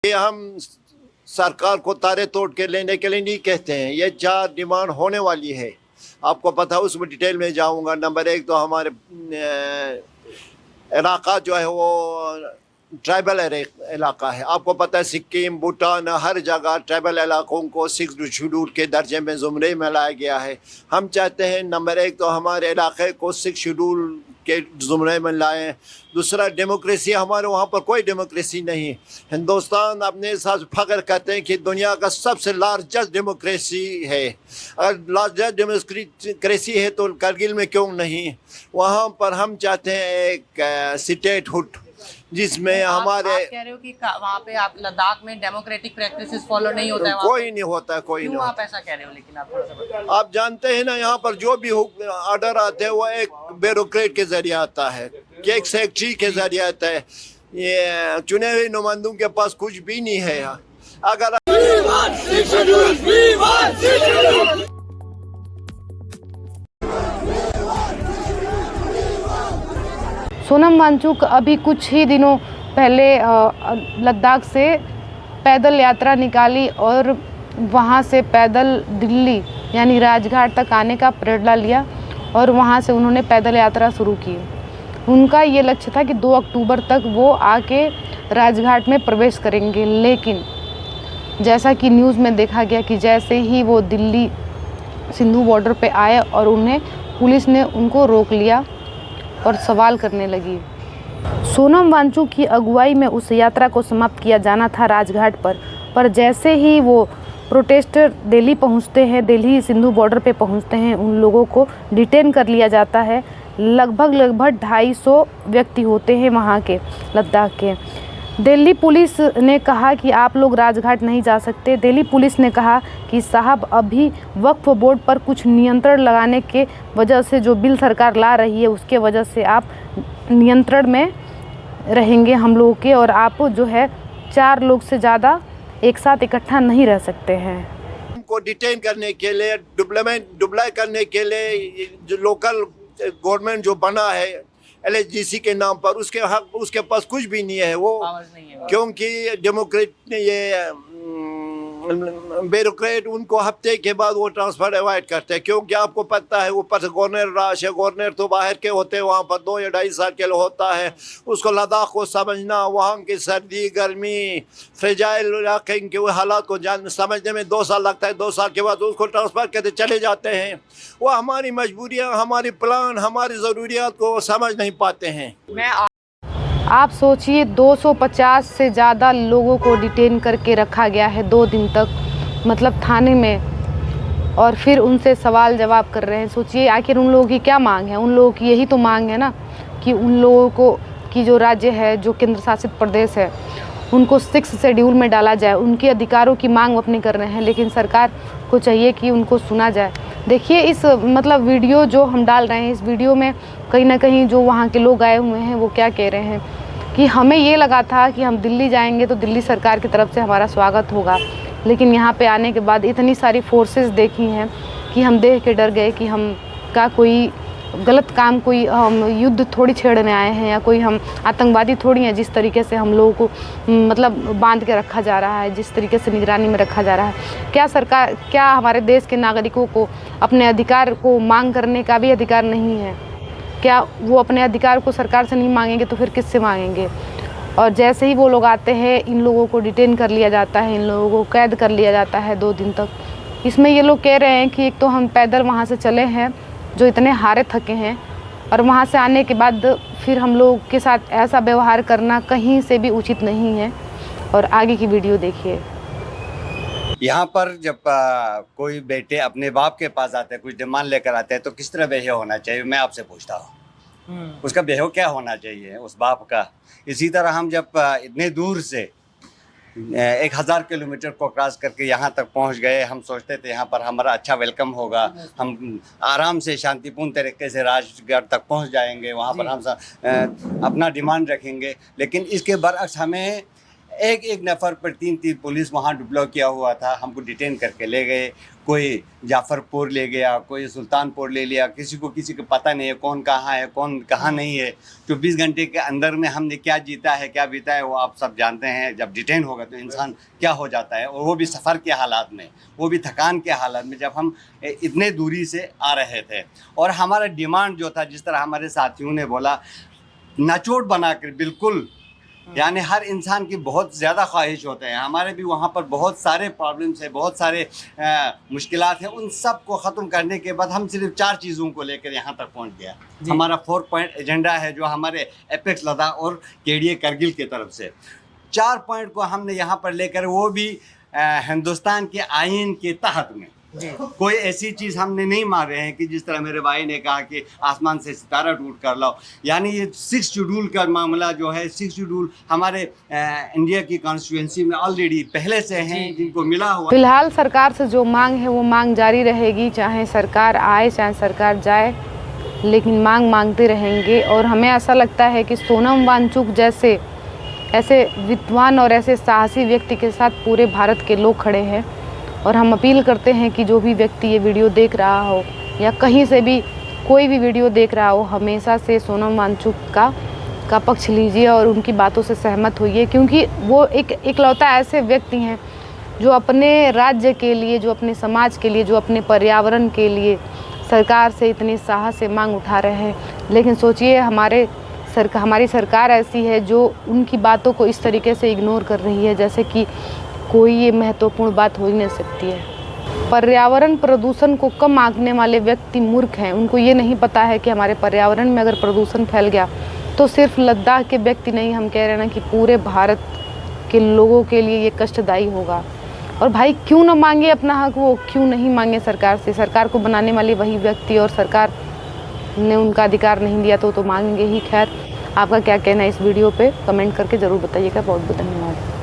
ये हम सरकार को तारे तोड़ के लेने के लिए नहीं कहते हैं। ये 4 डिमांड होने वाली है, आपको पता है, उसमें डिटेल में जाऊंगा। नंबर 1 तो हमारे इलाका जो है वो ट्राइबल इलाका है। आपको पता है सिक्किम, भूटान, हर जगह ट्राइबल इलाकों को 6 शेड्यूल के दर्जे में ज़ुमरे में लाया गया है। हम चाहते हैं नंबर 1 तो हमारे इलाके को 6 शेड्यूल के ज़ुमरे में लाएं। दूसरा, डेमोक्रेसी, हमारे वहाँ पर कोई डेमोक्रेसी नहीं। हिंदुस्तान अपने साथ फ़ख्र करते हैं कि दुनिया का सबसे लार्जेस्ट डेमोक्रेसी है। अगर लार्जेस्ट डेमोक्रेसी है तो करगिल में क्यों नहीं? वहाँ पर हम चाहते हैं एक स्टेटहुड जिसमें हमारे आप कह रहे हो कि वहाँ पे आप लद्दाख में डेमोक्रेटिक प्रैक्टिसेस फॉलो नहीं होता है? कोई नहीं होता है, कोई नहीं। आप ऐसा कह रहे हो? लेकिन आप थोड़ा सा बताइए। आप जानते हैं ना, यहाँ पर जो भी ऑर्डर आते हैं वो एक ब्यूरोक्रेट के जरिए आता है, एक सेक्रेटरी के जरिए आता है। ये चुने हुए नुमाइंदों के पास कुछ भी नहीं है। अगर सोनम वांगचुक अभी कुछ ही दिनों पहले लद्दाख से पैदल यात्रा निकाली और वहां से पैदल दिल्ली यानी राजघाट तक आने का प्रेरणा लिया और वहां से उन्होंने पैदल यात्रा शुरू की। उनका ये लक्ष्य था कि 2 अक्टूबर तक वो आके राजघाट में प्रवेश करेंगे, लेकिन जैसा कि न्यूज़ में देखा गया कि जैसे ही वो दिल्ली सिंधु बॉर्डर पे आए और उन्हें पुलिस ने उनको रोक लिया और सवाल करने लगी। सोनम वांगचुक की अगुवाई में उस यात्रा को समाप्त किया जाना था राजघाट पर जैसे ही वो प्रोटेस्टर दिल्ली पहुंचते हैं, दिल्ली सिंधु बॉर्डर पे पहुंचते हैं, उन लोगों को डिटेन कर लिया जाता है। लगभग 250 व्यक्ति होते हैं वहाँ के, लद्दाख के। दिल्ली पुलिस ने कहा कि आप लोग राजघाट नहीं जा सकते। दिल्ली पुलिस ने कहा कि साहब, अभी वक्फ बोर्ड पर कुछ नियंत्रण लगाने के वजह से जो बिल सरकार ला रही है उसके वजह से आप नियंत्रण में रहेंगे हम लोगों के, और आप जो है 4 लोग से ज़्यादा एक साथ इकट्ठा नहीं रह सकते हैं। को डिटेन करने के लिए, डुप्लाई करने के लिए जो लोकल गवर्नमेंट जो बना है LHDC के नाम पर, उसके पास कुछ भी नहीं है। वो नहीं है। क्योंकि डेमोक्रेट ये ब्यूरोक्रेट उनको हफ्ते के बाद वो ट्रांसफर अवॉइड करते हैं, क्योंकि आपको पता है ऊपर से गवर्नर राश है, गवर्नर तो बाहर के होते हैं, वहाँ पर 2 या 2.5 साल के लिए होता है। उसको लद्दाख को समझना, वहाँ की सर्दी गर्मी फ्रेजाइल इलाके के हालात को समझने में 2 साल लगता है। 2 साल के बाद उसको ट्रांसफ़र करके चले जाते हैं। वो हमारी मजबूरियाँ, हमारी प्लान, हमारी ज़रूरियात को समझ नहीं पाते हैं। आप सोचिए, 250 से ज़्यादा लोगों को डिटेन करके रखा गया है 2 दिन तक, मतलब थाने में, और फिर उनसे सवाल जवाब कर रहे हैं। सोचिए आखिर उन लोगों की क्या मांग है? उन लोगों की यही तो मांग है ना कि उन लोगों को की जो राज्य है, जो केंद्र शासित प्रदेश है, उनको 6 शेड्यूल में डाला जाए। उनके अधिकारों की मांग अपनी कर रहे हैं, लेकिन सरकार को चाहिए कि उनको सुना जाए। देखिए इस मतलब वीडियो जो हम डाल रहे हैं, इस वीडियो में कहीं ना कहीं जो वहाँ के लोग आए हुए हैं वो क्या कह रहे हैं कि हमें ये लगा था कि हम दिल्ली जाएंगे तो दिल्ली सरकार की तरफ से हमारा स्वागत होगा, लेकिन यहाँ पे आने के बाद इतनी सारी फोर्सेस देखी हैं कि हम देख के डर गए कि हम का कोई गलत काम, कोई हम युद्ध थोड़ी छेड़ने आए हैं या कोई हम आतंकवादी थोड़ी हैं। जिस तरीके से हम लोगों को मतलब बांध के रखा जा रहा है, जिस तरीके से निगरानी में रखा जा रहा है, क्या सरकार, क्या हमारे देश के नागरिकों को अपने अधिकार को मांग करने का भी अधिकार नहीं है? क्या वो अपने अधिकार को सरकार से नहीं मांगेंगे तो फिर किससे मांगेंगे? और जैसे ही वो लोग आते हैं, इन लोगों को डिटेन कर लिया जाता है, इन लोगों को कैद कर लिया जाता है 2 दिन तक। इसमें ये लोग कह रहे हैं कि एक तो हम पैदल वहाँ से चले हैं जो इतने हारे थके हैं, और वहाँ से आने के बाद फिर हम लोग के साथ ऐसा व्यवहार करना कहीं से भी उचित नहीं है। और आगे की वीडियो देखिए। यहाँ पर जब कोई बेटे अपने बाप के पास आते हैं, कुछ डिमांड लेकर आते हैं, तो किस तरह बिहेव होना चाहिए, मैं आपसे पूछता हूँ। उसका बिहेव क्या होना चाहिए उस बाप का? इसी तरह हम जब इतने दूर से 1000 किलोमीटर को क्रॉस करके यहाँ तक पहुँच गए, हम सोचते थे यहाँ पर हमारा अच्छा वेलकम होगा, हम आराम से शांतिपूर्ण तरीके से राजगढ़ तक पहुँच जाएंगे, वहाँ पर हम अपना डिमांड रखेंगे। लेकिन इसके बरअक्स हमें एक एक नफ़र पर 3-3 पुलिस वहाँ डिप्लॉय किया हुआ था, हमको डिटेन करके ले गए। कोई जाफ़रपुर ले गया, कोई सुल्तानपुर ले लिया, किसी को पता नहीं है कौन कहाँ है, कौन कहाँ नहीं है। 24 घंटे के अंदर में हमने क्या जीता है, क्या बीता है, वो आप सब जानते हैं। जब डिटेन होगा तो इंसान क्या हो जाता है, और वो भी सफ़र के हालात में, वो भी थकान के हालात में, जब हम इतने दूरी से आ रहे थे। और हमारा डिमांड जो था, जिस तरह हमारे साथियों ने बोला, नाचोट बनाकर बिल्कुल, यानी हर इंसान की बहुत ज़्यादा ख्वाहिश होते हैं। हमारे भी वहाँ पर बहुत सारे प्रॉब्लम्स हैं, बहुत सारे मुश्किलात हैं। उन सब को ख़त्म करने के बाद हम सिर्फ 4 चीज़ों को लेकर यहाँ तक पहुँच गया। हमारा 4 पॉइंट एजेंडा है, जो हमारे एपेक्स लद्दाख और केडीए करगिल की तरफ से 4 पॉइंट को हमने यहाँ पर लेकर, वो भी हिंदुस्तान के आइन के तहत में। कोई ऐसी चीज़ हमने नहीं मार रहे हैं कि जिस तरह मेरे भाई ने कहा कि आसमान से सितारा टूट कर लाओ। यानी ये 6 शेड्यूल का मामला जो है, 6 शेड्यूल हमारे इंडिया की कॉन्स्टिट्यूंसी में ऑलरेडी पहले से हैं, जिनको मिला हुआ। फिलहाल सरकार से जो मांग है वो मांग जारी रहेगी, चाहे सरकार आए चाहे सरकार जाए, लेकिन मांग मांगते रहेंगे। और हमें ऐसा लगता है कि सोनम वांगचुक जैसे ऐसे विद्वान और ऐसे साहसी व्यक्ति के साथ पूरे भारत के लोग खड़े हैं। और हम अपील करते हैं कि जो भी व्यक्ति ये वीडियो देख रहा हो या कहीं से भी कोई भी वीडियो देख रहा हो, हमेशा से सोनम वांगचुक का पक्ष लीजिए और उनकी बातों से सहमत होइए, क्योंकि वो एक इकलौता ऐसे व्यक्ति हैं जो अपने राज्य के लिए, जो अपने समाज के लिए, जो अपने पर्यावरण के लिए सरकार से इतनी साहस से मांग उठा रहे हैं। लेकिन सोचिए हमारी सरकार ऐसी है जो उनकी बातों को इस तरीके से इग्नोर कर रही है जैसे कि कोई ये महत्वपूर्ण बात हो ही नहीं सकती है। पर्यावरण प्रदूषण को कम आंकने वाले व्यक्ति मूर्ख हैं। उनको ये नहीं पता है कि हमारे पर्यावरण में अगर प्रदूषण फैल गया तो सिर्फ लद्दाख के व्यक्ति नहीं, हम कह रहे हैं ना कि पूरे भारत के लोगों के लिए ये कष्टदायी होगा। और भाई क्यों ना मांगे अपना हक, वो क्यों नहीं मांगे सरकार से? सरकार को बनाने वाले वही व्यक्ति, और सरकार ने उनका अधिकार नहीं दिया तो मांगेंगे ही। खैर, आपका क्या कहना है इस वीडियो पे कमेंट करके ज़रूर बताइएगा। बहुत बहुत धन्यवाद।